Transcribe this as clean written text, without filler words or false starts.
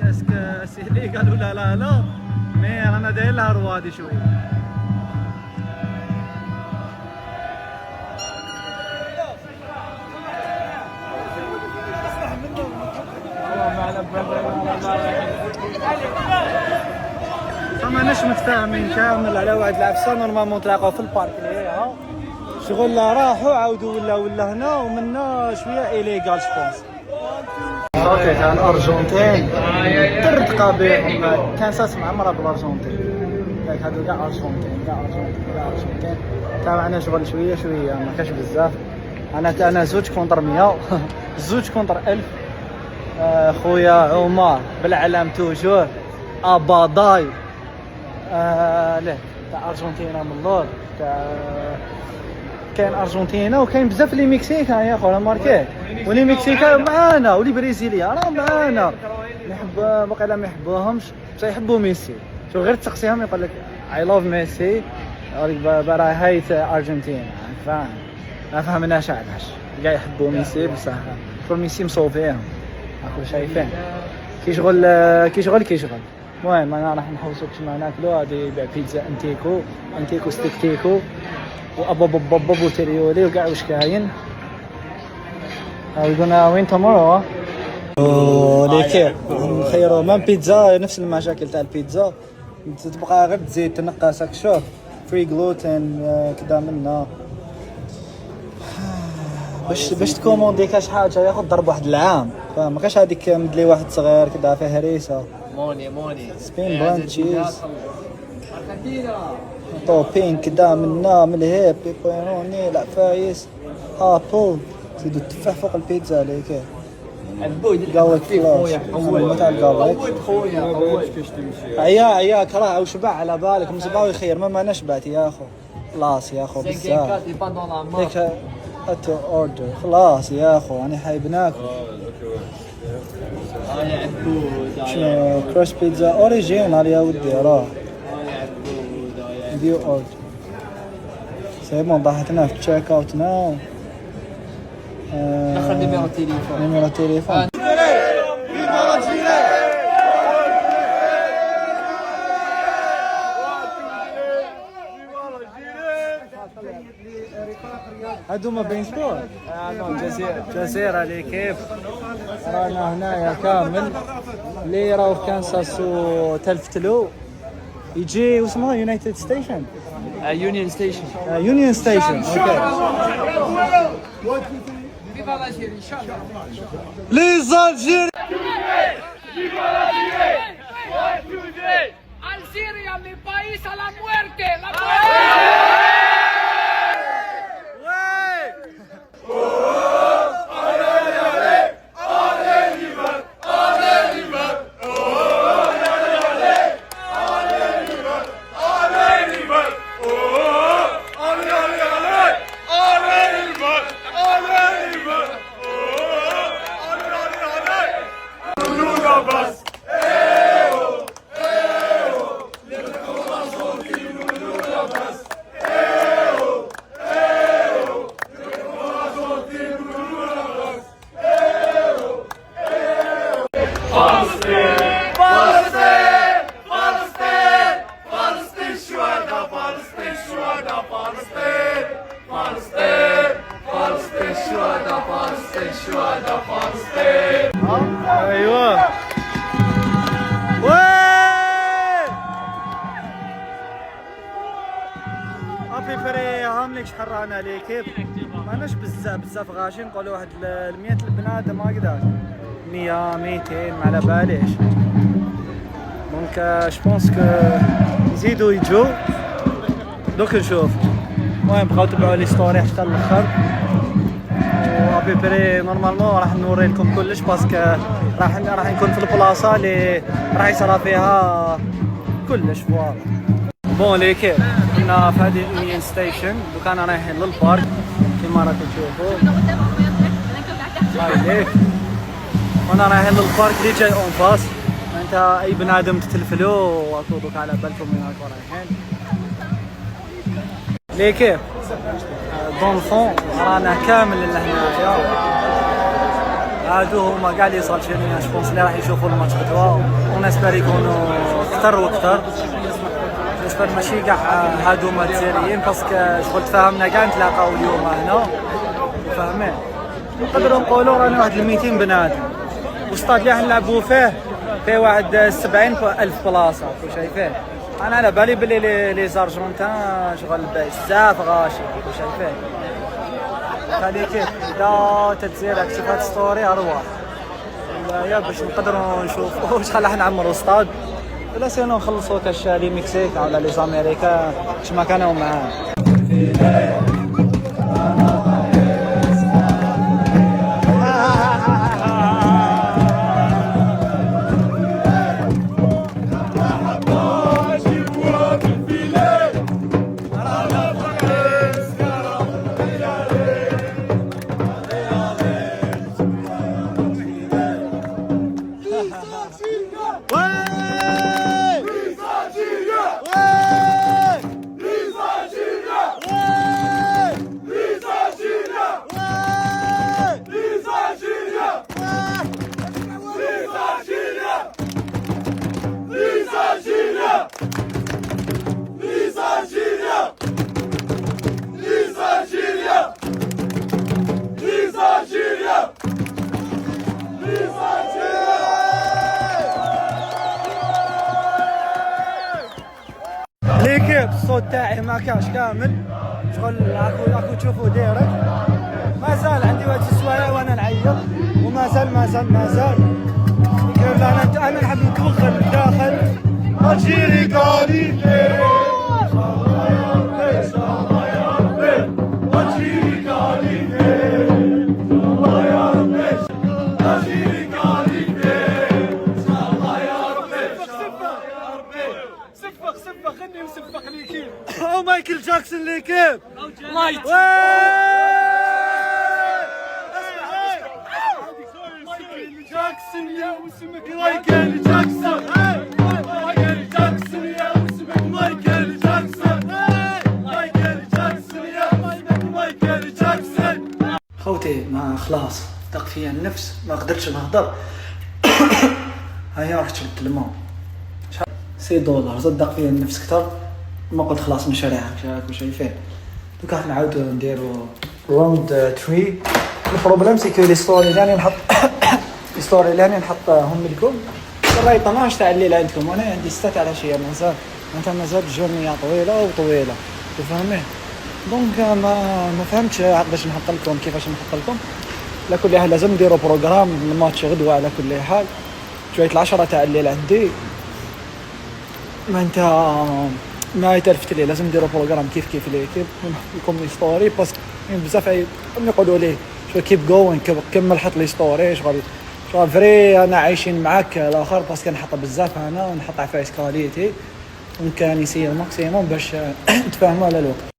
عرفناش اسك سي قالوا لا مي رانا داير لها روادي شويه. فماناش متفاهمين كامل على واحد العفسه. نورمالمون تلاقاو في البارك ليها شغل راحوا عاودوا ولا هنا ومنا شويه إيليغال جوبونس. اوكي تاع الارجنتين ترتقى بهم كان ساس معمره بالارجنتين. ياك هادو كاع ارجنتين تاع معنا شغل شويه ما كاش بزاف. انا زوج كونتر 100 زوج كونتر 1000. خويا عمر بالعلم توجور اباداي له تاع ارجنتينا من اللور. تاع كاين ارجنتينا وكاين بزاف لي مكسيكا يا خويا ماركيه. ولي مكسيكا معانا ولي بريزيليا راه معانا. نحب باقي ما يحبوهمش بصح يحبوا ميسي. شو غير تسقسيهم يقول لك اي لاف ميسي يقول لك برا هايت ارجنتينا. فاهم ما فهمناش علاش كاع يحبوا ميسي بصح كل ميسي مصوفيهم راكم شايفين كي شغل. المهم انا راح نحوسوا كيما ناكلوا. غادي يبيع بيتزا انتيكو ستيك تيكو وابو تريولي وكاع واش كاين. we're gonna win tomorrow. ليكي نخيروا مام بيتزا نفس المشاكل تاع البيتزا تبقى غير تزيد تنقصك. شوف فري جلوتين كدا منا باش تكوموندي كاش حاجه ياخذ ضرب واحد العام. فما كاش هذيك مدلي واحد صغير كدا فيه هريسه موني سبين براند تشيز طوبين كدا منا من الهيب بيبروني العفايس ابل زيدوا التفاح فوق البيتزا ليك قالك خويا تاع قالك خويا كراه وشبع على بالك مصباح ويخير ما انا شبعت يا اخو خلاص يا اخو بزاف ليك اتو اوردر خلاص يا اخو انا حايب ناكل. شنو كروش بيتزا اوريجينال يا ودي راه ديو اوردر سي بون ضحكنا في تشيك اوت ناو. دخل نيميرو تليفون هادو ما بين سبور جزيرة لي كيف رانا هنايا كامل اللي راهو في كانساس وتلفتلو يجي واسمها يونايتد ستيشن يونيون ستيشن اوكي. Viva l'Algérie, Inch'Allah. Les Algériens. Viva l'Algérie. Algérie, mi país a la muerte. La muerte. ايوه ابي فري هامليك شحال رانا ليكيب ماناش بزاف غاشي نقولوا واحد 100 البنادم هكذا 100 200 ما على باليش. دونك جوبونس كو يزيدوا يجوا دوك نشوف. المهم بقاو تبعوا لي ستوري حتى الاخر وابي بري نورمالمون راح نوري لكم كلش باسكو راح نكون في البلاصه اللي راح يصرا فيها كلش. فوالا بون ليكيب كنا في هذه اليونيون ستيشن وكان رايحين للبارك كيما راكم تشوفوا هاي وانا رايحين للبارك اللي جاي اون باس. انت اي بنادم تتلفلو واكو على بالكم وين راكم رايحين ليكيب دون الفون رانا كامل لهنايا هادو هما كاع لي سالتينيين جوبونس اللي راح يشوفوا الماتش غدوه، ونسبر يكونوا كثر وكثر. نسبر ماشي كاع هادو هما الجزائريين باسكو شغل تفاهمنا كاع نتلاقاو اليوم هنا فاهمين. نقدروا نقولوا رانا واحد 200 بنادم، والاستاد اللي راح نلعبوا فيه واحد 70,000 بلاصه شايفين. انا على بالي بلي لي زارجونتان شغل بزاف غاشي شايفين. خلي كيف اذا تتزير اكتب هاد ستوري ارواح يا باش نقدروا نشوفوا شحال راح نعمروا استاد، ولا سينو نخلصوا كاش لي مكسيك ولا لي زاميريكا كما كانوا معاه. ليكيب الصوت تاعي ما كاش كامل شغل راكو تشوفوا ديريكت. مازال عندي واحد السوايع وانا نعيط، ومازال انا نحب ندخل داخل الجيري كاليفي. او مايكل جاكسون ليكيب لايت جاكسون يا وسمك مايكل جاكسون مايكل جاكسون يا وسمك مايكل جاكسون مايكل جاكسون يا وسمك مايكل جاكسون. خوتي ما خلاص دق فيا النفس ما قدرتش نهضر. هيا رحت شربت الماء $6 صدق فيا النفس كثر. ما قلت خلاص مشاريعها راكم شايفين. دوكا راح نعاودو نديرو راوند 3. البروبليم سي كو لي ستوري اللي راني نحط ستوري اللي راني نحطهم لكم راهي 12 تاع الليل عندكم، وانا عندي 6 على العشيه مازال الجورنيه طويله تفهمين. دونك ما فهمتش باش نحط لكم كيفاش نحط لكم. على كل حال لازم نديرو بروغرام الماتش غدوه. على كل حال جويه 10 تاع الليل عندي ما يتلفت لي. لازم نديرو بروغرام كيف ليكيب ونحط لكم لي ستوري باسكو بزاف يقولوا لي شو كيب جوين كمل حط لي ستوري شغل فري. انا عايشين معاك الاخر باسكو نحط بزاف انا ونحط عفايس كاليتي وكان يسير الماكسيموم باش نتفاهموا على الوقت.